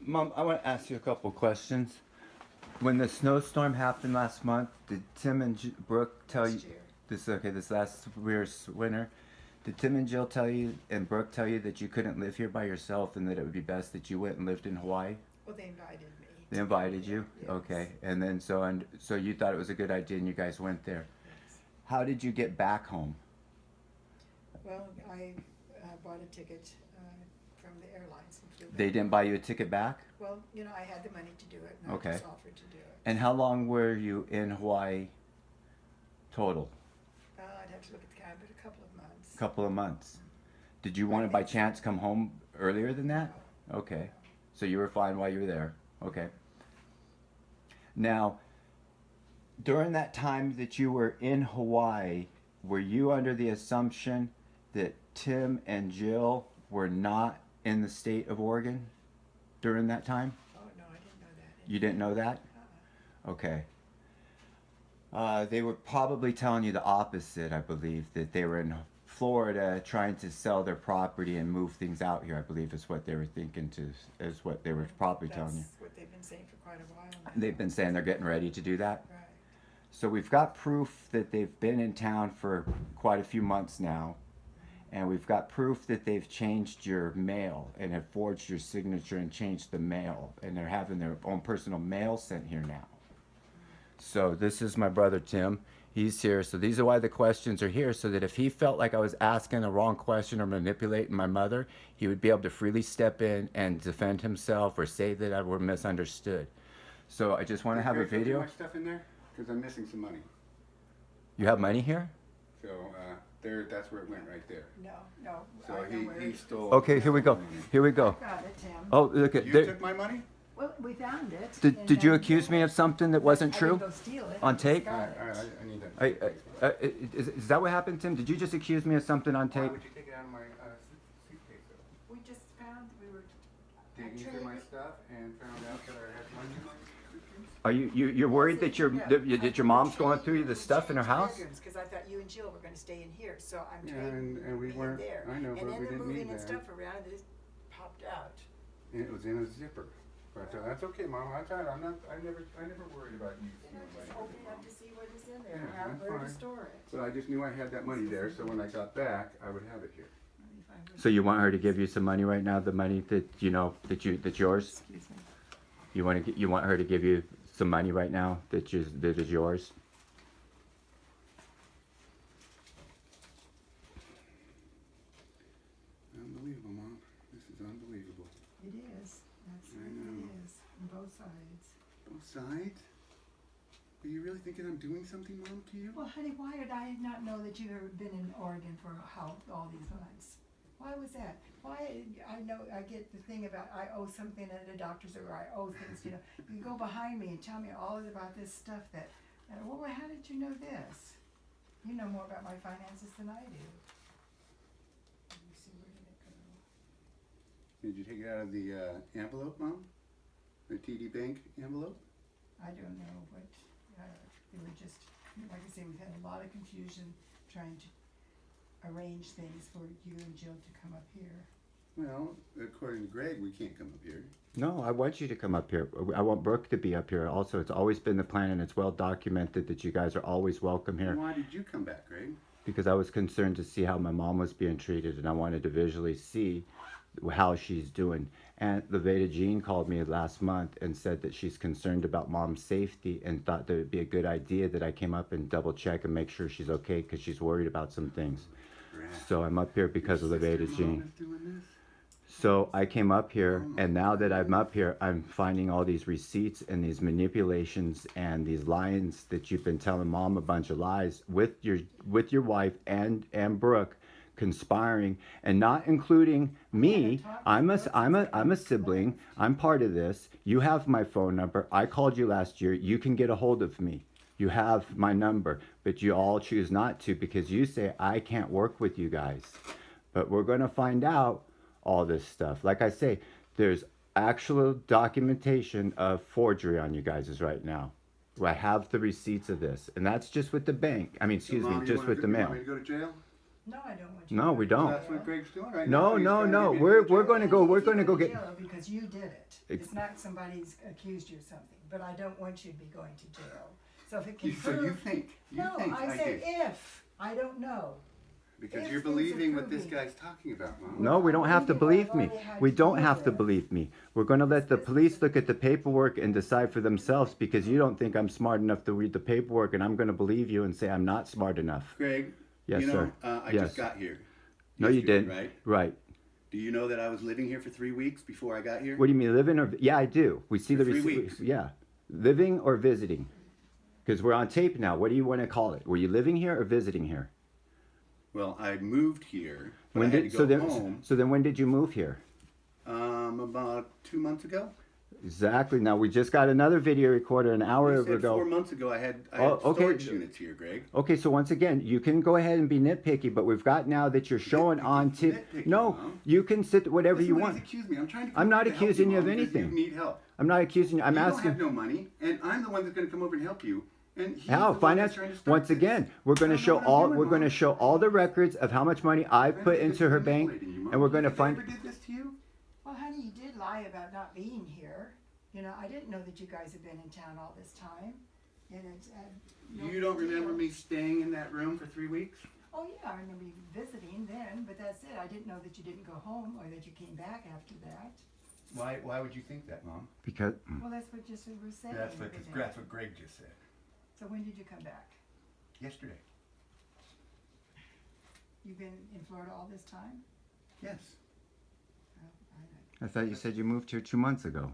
Mom, I want to ask you a couple questions. When the snowstorm happened last month, did Tim and Brooke tell you Last year. this? Okay, this last year's winter. Did Tim and Jill tell you and Brooke tell you that you couldn't live here by yourself and that it would be best that you went and lived in Hawaii? Well, they invited me. They invited you. Yes. Okay, and then so you thought it was a good idea and you guys went there. Yes. How did you get back home? Well, I bought a ticket from the airlines and flew back. They didn't buy you a ticket back. Well, I had the money to do it, and Okay. I just offered to do it. And how long were you in Hawaii total? I'd have to look at the calendar, but a couple of months. Couple of months. Did you want to by chance come home earlier than that? Okay. So you were fine while you were there. Okay. Now, during that time that you were in Hawaii, were you under the assumption that Tim and Jill were not in the state of Oregon during that time? Oh, no, I didn't know that. You didn't know that? Uh-uh. Okay. They were probably telling you the opposite, I believe, that they were in Florida trying to sell their property and move things out here, I believe is what they were thinking is what they were probably telling you. That's what they've been saying for quite a while now. They've been saying they're getting ready to do that. Right. So we've got proof that they've been in town for quite a few months now. And we've got proof that they've changed your mail and have forged your signature and changed the mail. And they're having their own personal mail sent here now. So this is my brother Tim. He's here. So these are why the questions are here, so that if he felt like I was asking the wrong question or manipulating my mother, he would be able to freely step in and defend himself or say that I were misunderstood. So I just want to have a video. My stuff in there because I'm missing some money. You have money here? So there, that's where it went right there. No. So I know where he it is. stole. Okay, here we go. Here we go. Got it, Tim. Oh, look at You there. took my money? Well, we found it. Did you accuse me of something that wasn't I true? didn't go steal it. On I just tape? got All it. right, I need that. Is that what happened, Tim? Did you just accuse me of something on Why tape? would you take it out of my suitcase? We just found we were. Digging traded through my it. stuff and found out that I had money in my suitcase? Are you're worried that your mom's going through the stuff in her house? Because I thought you and Jill were going to stay in here, so I'm Yeah, trading and we being weren't. there. I know, And but then we they're didn't moving need and that. stuff around, and it popped out. And it was in a zipper. But that's okay, Mom. I thought I'm not. I never worried about you And I'm stealing just money. opening up to see what is in there, Yeah, and that's where to fine. store it. But I just knew I had that money there, so when I got back, I would have it here. Let me find where- So you want her to give you some money right now? The money that you know that's yours. Excuse me. You want her to give you some money right now that is yours. Unbelievable, Mom. This is unbelievable. It is. That's I what know. it is, on both sides. Both sides? Are you really thinking I'm doing something wrong to you? Well, honey, why did I not know that you've ever been in Oregon for all these months? Why was that? Why, I know, I get the thing about I owe something at a doctor's or I owe things, You go behind me and tell me all about this stuff that, well, how did you know this? You know more about my finances than I do. Let me see, where did it go? Did you take it out of the envelope, Mom? The TD Bank envelope? I don't know, but they were just, like I say, we've had a lot of confusion trying to arrange things for you and Jill to come up here. Well, according to Greg, we can't come up here. No, I want you to come up here. I want Brooke to be up here. Also, it's always been the plan, and it's well documented that you guys are always welcome here. Why did you come back, Greg? Because I was concerned to see how my mom was being treated, and I wanted to visually see how she's doing. And Leveda Jean called me last month and said that she's concerned about mom's safety and thought that it would be a good idea that I came up and double check and make sure she's okay because she's worried about some things. So I'm up here because of Leveda Jean. So I came up here, and now that I'm up here, I'm finding all these receipts and these manipulations and these lies that you've been telling mom a bunch of lies with your wife and Brooke conspiring and not including me. I'm a sibling. I'm part of this. You have my phone number. I called you last year. You can get a hold of me. You have my number, but you all choose not to because you say I can't work with you guys. But we're going to find out all this stuff. Like I say, there's actual documentation of forgery on you guys right now. I have the receipts of this, and that's just with the bank. I mean, excuse me, just with the mail. You want me to go to jail? No, I don't want you. No, we don't. That's what Greg's doing right No, now. He's no, trying to no. get me We're into jail. gonna go. We're If you gonna go to get. jail because you did it. It's not somebody's accused you of something, but I don't want you to be going to jail. So if it can So you prove. think? You No, think I said did. if. I don't know. Because if you're things are believing what this proving. guy's talking about, Mom. No, we don't have to believe it. believe me. I've already had We to don't deal have to with. believe me. We're going to let the police look at the paperwork and decide for themselves because you don't think I'm smart enough to read the paperwork, and I'm going to believe you and say I'm not smart enough. Greg, Yes, you know, sir. I Yes. just got here. No, you yesterday, didn't. Right? Right. Do you know that I was living here for 3 weeks before I got here? What do you mean, living or? Yeah, I do. We see For the 3 receipts. weeks. Yeah, living or visiting, because we're on tape now. What do you want to call it? Were you living here or visiting here? Well, I moved here, but When I had did to so go then? home So then, when did you move here? about 2 months ago. Exactly. Now we just got another video recorder an hour You said ago. 4 months ago I had Oh, okay. storage units here, Greg. Okay, so once again, you can go ahead and be nitpicky, but we've got now that you're showing on tape. Nitpicky, No, Mom. you can sit whatever you Listen, want. he's accused me. I'm trying to. I'm not come to help accusing you of Mom, because anything. You need help. I'm not accusing you. I'm you asking. don't have no money, and I'm the one that's going to come over and help you. And he's How the one that's finance? trying to start Once this. again, we're going I to don't show know what I'm all. doing, We're going to Mom. show all the records of how much money I I'm put not into her bank, manipulating you, Mom. and we're Do going to you think I find. ever did this to you? Well, honey, you did lie about not being here. You know, I didn't know that you guys have been in town all this time. And it's. No You don't big remember deal. me staying in that room for 3 weeks? Oh yeah, I remember you visiting then, but that's it. I didn't know that you didn't go home or that you came back after that. Why would you think that, Mom? Because Well, that's what just we were saying. That's what isn't it? that's what Greg just said. So when did you come back? Yesterday. You've been in Florida all this time? Yes. Oh, I thought you said you moved here 2 months ago.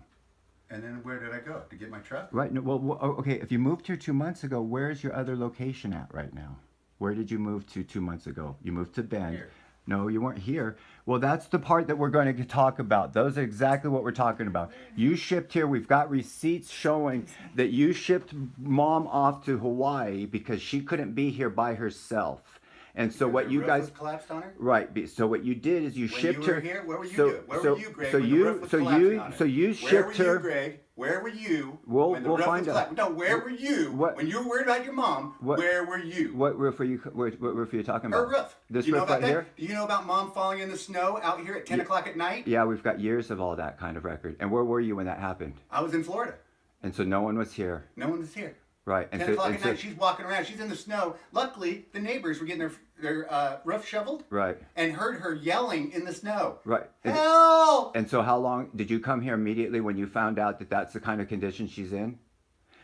And then where did I go? To get my truck? Right. No, well, okay. If you moved here 2 months ago, where's your other location at right now? Where did you move to 2 months ago? You moved to Bend. Here. No, you weren't here. Well, that's the part that we're going to talk about. Those are exactly what we're talking about. You shipped here. We've got receipts showing that you shipped Mom off to Hawaii because she couldn't be here by herself. And so Because what the you roof guys was collapsed on her? right? So what you did is you When shipped you were her. here, where were you? So Where so were you, Greg? so when you the roof was so collapsing you on her? so you Where shipped were her. you, Greg? Where were you We'll- when the we'll roof find was out. collapsing? No, where were you What- when you were worried about your mom? What- Where were you? What roof are you? What roof are you talking Her about? roof. This Do you know roof about right that? here. Do you know about Mom falling in the snow out here at 10 o'clock at night? Yeah, we've got years of all that kind of record. And where were you when that happened? I was in Florida. And so no one was here, No one was here. right? And 10 so, o'clock and at so night, she's walking around. She's in the snow. Luckily, the neighbors were getting their roof shoveled right, and heard her yelling in the snow. right. Help! And so how long did you come here immediately when you found out that that's the kind of condition she's in?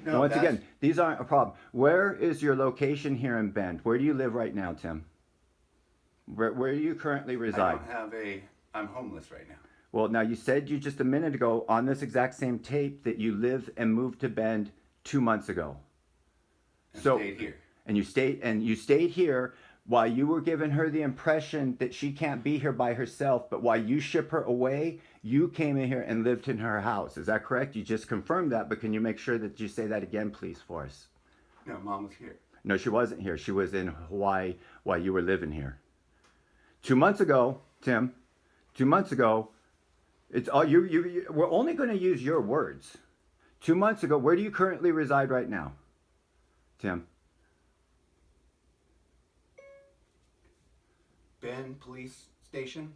No, And once that's- again, these aren't a problem. Where is your location here in Bend? Where do you live right now, Tim? Where do you currently I reside? don't have I'm homeless right now. Well, now you said you just a minute ago on this exact same tape that you live and moved to Bend 2 months ago. And So- stayed here. And you stayed here while you were giving her the impression that she can't be here by herself, but while you ship her away, you came in here and lived in her house. Is that correct? You just confirmed that, but can you make sure that you say that again, please, for us? No, Mom was here. No, she wasn't here. She was in Hawaii while you were living here. 2 months ago, Tim, 2 months ago, it's all we're only going to use your words. 2 months ago, where do you currently reside right now, Tim? Bend Police Station.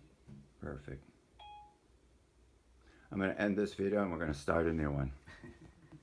Perfect. I'm going to end this video and we're going to start a new one.